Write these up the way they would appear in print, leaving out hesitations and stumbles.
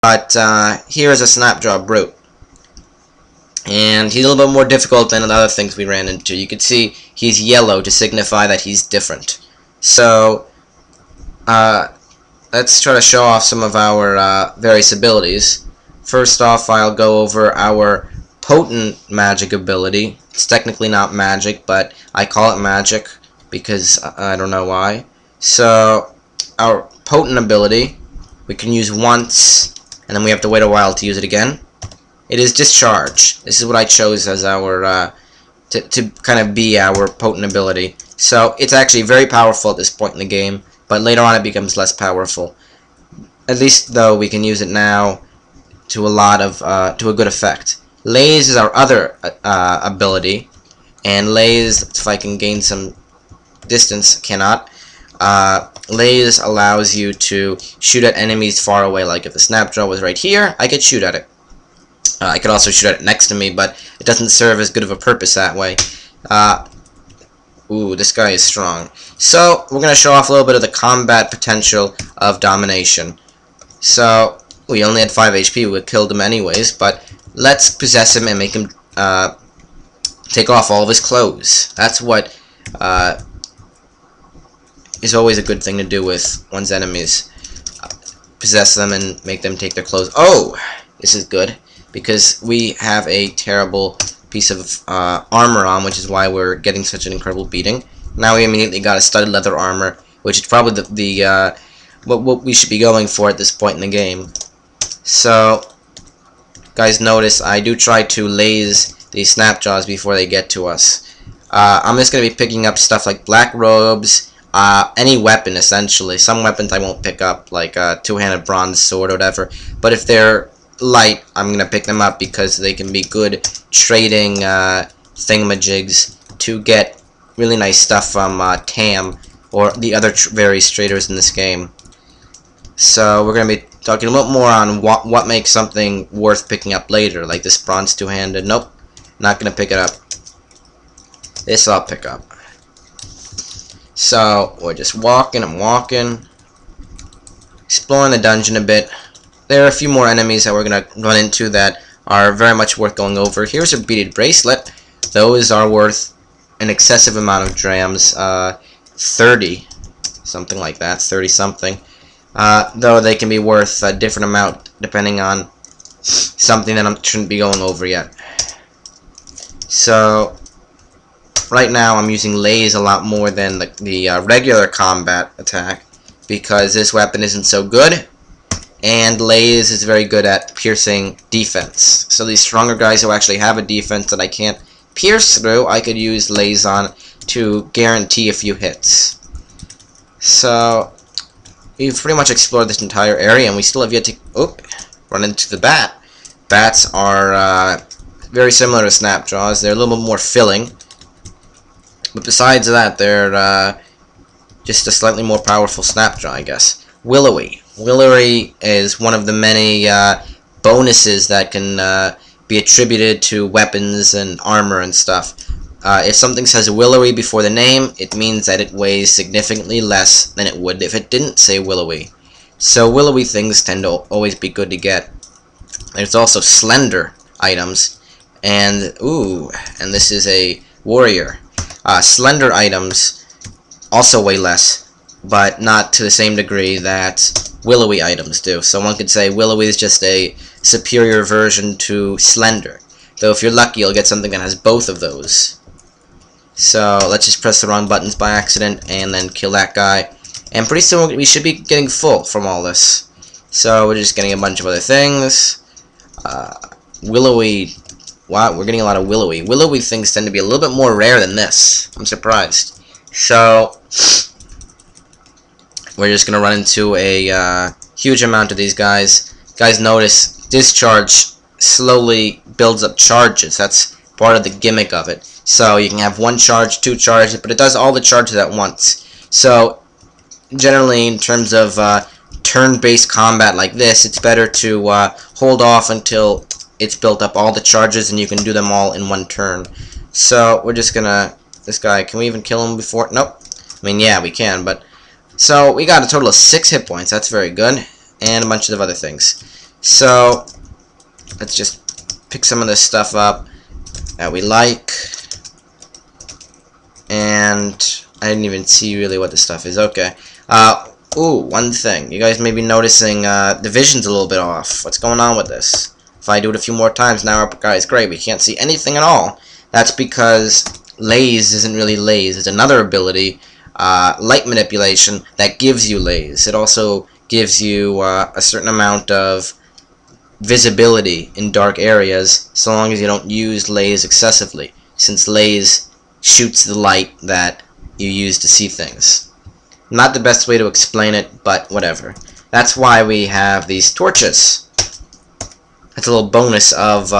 But here is a Snapjaw Brute. And he's a little bit more difficult than the other things we ran into. You can see he's yellow to signify that he's different. So, let's try to show off some of our various abilities. First off, I'll go over our potent magic ability. It's technically not magic, but I call it magic because I don't know why. So, our potent ability, we can use once, and then we have to wait a while to use it again. It is Discharge. This is what I chose as our, to kind of be our potent ability. So, it's actually very powerful at this point in the game, but later on it becomes less powerful. At least, though, we can use it now to a lot of, to a good effect. Laze is our other ability, and Laze, if I can gain some distance, cannot. Laze allows you to shoot at enemies far away, like if the Snapjaw was right here, I could shoot at it. I could also shoot at it next to me, but it doesn't serve as good of a purpose that way. Ooh, this guy is strong. So, we're going to show off a little bit of the combat potential of Domination. So, we only had 5 HP, we killed him anyways, but let's possess him and make him take off all of his clothes. That's what is always a good thing to do with one's enemies. Possess them and make them take their clothes. Oh! This is good, because we have a terrible piece of armor on, which is why we're getting such an incredible beating. Now we immediately got a studded leather armor, which is probably what we should be going for at this point in the game. So, guys, notice I do try to laze these Snapjaws before they get to us. I'm just going to be picking up stuff like black robes, any weapon essentially. Some weapons I won't pick up, like a two-handed bronze sword or whatever, but if they're light, I'm going to pick them up because they can be good trading thingamajigs to get really nice stuff from Tam or the other various traders in this game. So we're going to be talking a little more on what makes something worth picking up later, like this bronze two-handed. Nope, not going to pick it up. This I'll pick up. So we're just walking and walking, exploring the dungeon a bit. There are a few more enemies that we're going to run into that are very much worth going over. Here's a beaded bracelet. Those are worth an excessive amount of drams, 30, something like that, 30 something. Though they can be worth a different amount depending on something that I shouldn't be going over yet. So, right now I'm using Laze a lot more than the regular combat attack because this weapon isn't so good. And Laze is very good at piercing defense. So these stronger guys who actually have a defense that I can't pierce through, I could use Laze on to guarantee a few hits. So, we've pretty much explored this entire area, and we still have yet to run into the bat. Bats are very similar to Snapjaws. They're a little bit more filling. But besides that, they're just a slightly more powerful Snapjaw, I guess. Willowy. Willowy is one of the many bonuses that can be attributed to weapons and armor and stuff. If something says Willowy before the name, it means that it weighs significantly less than it would if it didn't say Willowy. So willowy things tend to always be good to get. There's also slender items, and this is a warrior. Slender items also weigh less, but not to the same degree that willowy items do. So one could say willowy is just a superior version to slender. Though if you're lucky, you'll get something that has both of those. So let's just press the wrong buttons by accident and then kill that guy. And pretty soon we should be getting full from all this. So we're just getting a bunch of other things. Willowy. Wow, we're getting a lot of willowy. Willowy things tend to be a little bit more rare than this. I'm surprised. So we're just going to run into a huge amount of these guys. Guys, notice Discharge slowly builds up charges. That's part of the gimmick of it. So you can have one charge, two charges, but it does all the charges at once. So generally, in terms of turn-based combat like this, it's better to hold off until it's built up all the charges and you can do them all in one turn. So we're just gonna... This guy, can we even kill him before? Nope. I mean, yeah, we can, but... So we got a total of 6 hit points. That's very good. And a bunch of other things. So let's just pick some of this stuff up that we like. And I didn't even see really what this stuff is. Okay. Ooh, one thing. You guys may be noticing the vision's a little bit off. What's going on with this? If I do it a few more times, now our guy's great. We can't see anything at all. That's because Laze isn't really Laze. It's another ability, light manipulation, that gives you Laze. It also gives you a certain amount of visibility in dark areas, so long as you don't use Laze excessively, since Laze shoots the light that you use to see things. Not the best way to explain it, but whatever. That's why we have these torches. That's a little bonus of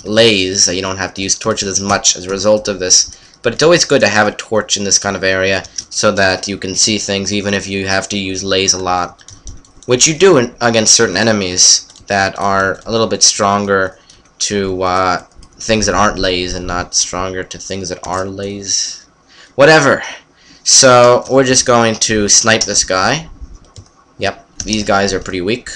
Laze, that you don't have to use torches as much as a result of this. But it's always good to have a torch in this kind of area, so that you can see things even if you have to use Laze a lot. Which you do against certain enemies that are a little bit stronger to things that aren't Laze, and not stronger to things that are Laze. Whatever. So we're just going to snipe this guy. Yep, these guys are pretty weak.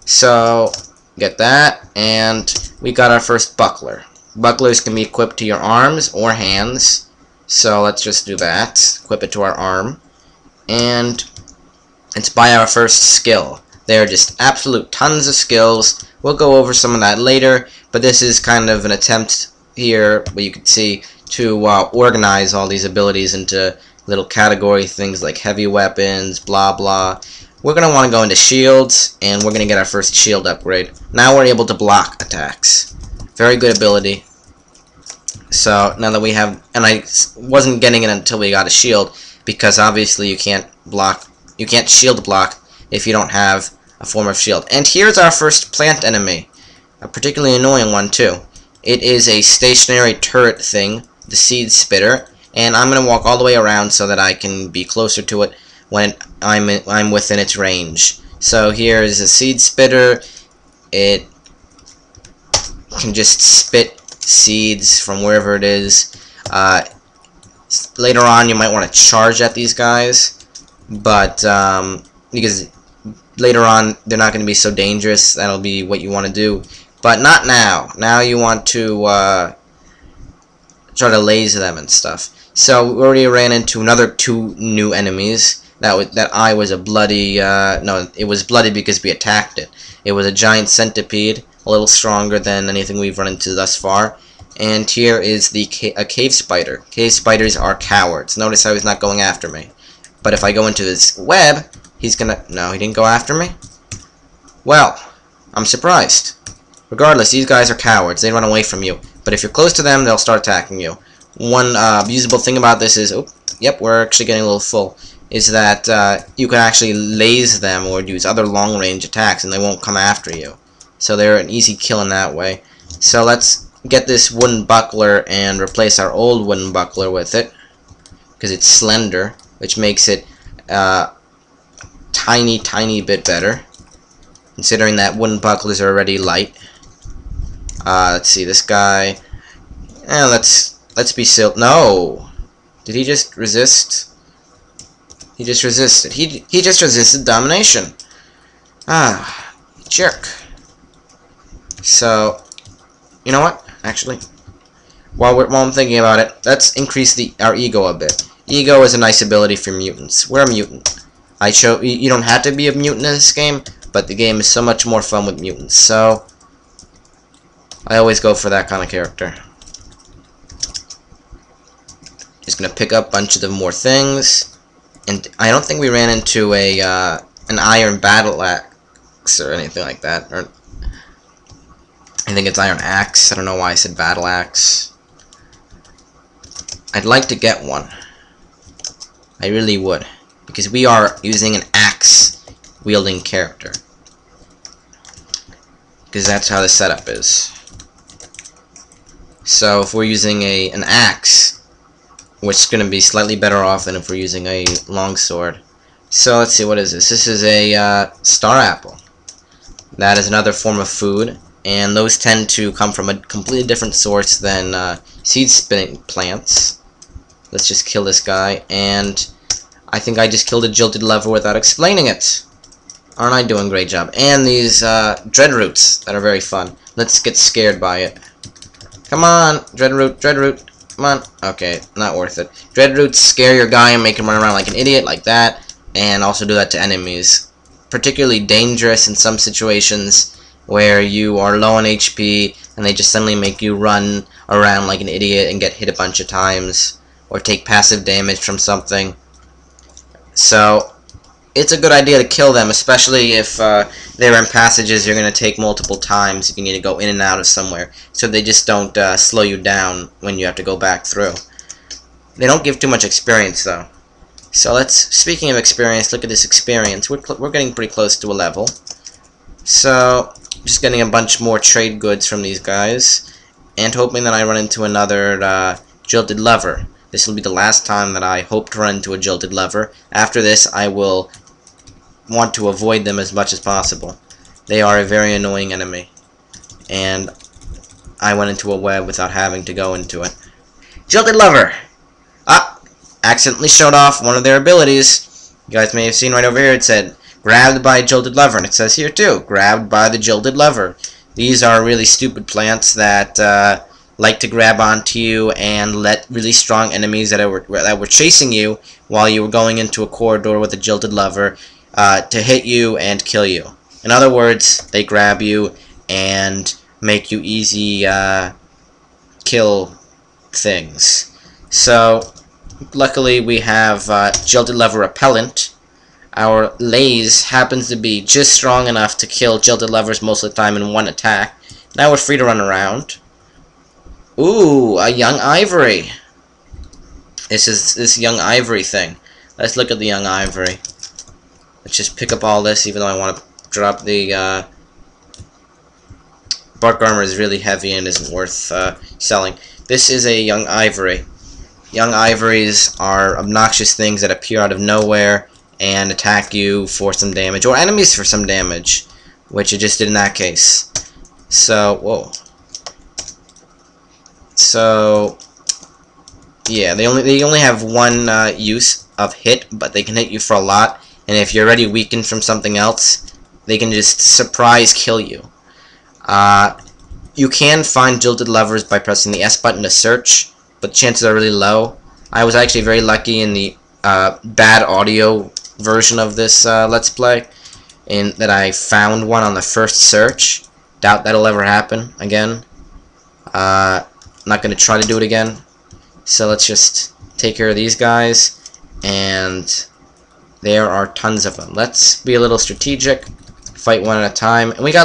So get that, and we got our first buckler. Bucklers can be equipped to your arms or hands. So let's just do that. Equip it to our arm. And let's buy our first skill. There are just absolute tons of skills. We'll go over some of that later, but this is kind of an attempt here, where you can see, to organize all these abilities into little category things like heavy weapons, blah blah. We're going to want to go into shields, and we're going to get our first shield upgrade. Now we're able to block attacks. Very good ability. So now that we have, and I wasn't getting it until we got a shield, because obviously you can't shield block if you don't have a form of shield. And here's our first plant enemy, a particularly annoying one too. It is a stationary turret thing, the seed spitter, and I'm going to walk all the way around so that I can be closer to it when I'm within its range. So here is a seed spitter. It can just spit seeds from wherever it is. Later on you might want to charge at these guys, but because later on they're not going to be so dangerous. That'll be what you want to do, but not now. Now you want to try to laser them and stuff. So we already ran into another 2 new enemies. That eye was a bloody, no, it was bloody because we attacked it. It was a giant centipede, a little stronger than anything we've run into thus far. And here is a cave spider. Cave spiders are cowards. Notice how he's not going after me. But if I go into this web, he's gonna, no, he didn't go after me? Well, I'm surprised. Regardless, these guys are cowards. They run away from you. But if you're close to them, they'll start attacking you. One usable thing about this is, oh, yep, we're actually getting a little full, is that you can actually laze them or use other long-range attacks and they won't come after you. So they're an easy kill in that way. So let's get this wooden buckler and replace our old wooden buckler with it, because it's slender, which makes it tiny bit better, considering that wooden bucklers are already light. Let's see, this guy, let's be no, did he just resist? He just resisted. He just resisted domination. Ah, jerk. So, you know what? Actually, while I'm thinking about it, let's increase our ego a bit. Ego is a nice ability for mutants. We're a mutant. You don't have to be a mutant in this game, but the game is so much more fun with mutants. So, I always go for that kind of character. Just gonna pick up a bunch of the more things. And I don't think we ran into an iron battle axe or anything like that. Or I think it's iron axe. I don't know why I said battle axe. I'd like to get one. I really would, because we are using an axe wielding character. Because that's how the setup is. So if we're using an axe, we're going to be slightly better off than if we're using a longsword. So let's see, what is this? This is a star apple. That is another form of food, and those tend to come from a completely different source than seed spinning plants. Let's just kill this guy, and I think I just killed a jilted lever without explaining it. Aren't I doing a great job? And these dread roots that are very fun. Let's get scared by it. Come on, dread root, come on. Okay, not worth it. Dread roots scare your guy and make him run around like an idiot, like that, and also do that to enemies. Particularly dangerous in some situations where you are low on HP and they just suddenly make you run around like an idiot and get hit a bunch of times, or take passive damage from something. So it's a good idea to kill them, especially if they're in passages you're going to take multiple times if you need to go in and out of somewhere, so they just don't slow you down when you have to go back through. They don't give too much experience, though. So speaking of experience, look at this experience. We're getting pretty close to a level. So, just getting a bunch more trade goods from these guys, and hoping that I run into another jilted lover. This will be the last time that I hope to run into a jilted lover. After this, I will want to avoid them as much as possible. They are a very annoying enemy, and I went into a web without having to go into it. Jilted lover! Ah! Accidentally showed off one of their abilities. You guys may have seen right over here, it said, grabbed by a jilted lover, and it says here too, grabbed by the jilted lover. These are really stupid plants that like to grab onto you and let really strong enemies that were chasing you while you were going into a corridor with a jilted lover to hit you and kill you. In other words, they grab you and make you easy kill things. So, luckily we have jilted lover repellent. Our Laze happens to be just strong enough to kill jilted lovers most of the time in one attack. Now we're free to run around. Ooh, a young ivory. This is this young ivory thing. Let's look at the young ivory. Let's just pick up all this, even though I want to drop the bark armor is really heavy and isn't worth selling. This is a young ivory. Young ivories are obnoxious things that appear out of nowhere and attack you for some damage, or enemies for some damage, which it just did in that case. So, whoa. So, yeah, they only have one use of hit, but they can hit you for a lot, and if you're already weakened from something else, they can just surprise kill you. You can find jilted lovers by pressing the S button to search, but chances are really low. I was actually very lucky in the bad audio version of this Let's Play, in that I found one on the first search. Doubt that'll ever happen again. Not going to try to do it again. So let's just take care of these guys, and there are tons of them. Let's be a little strategic, fight one at a time, and we got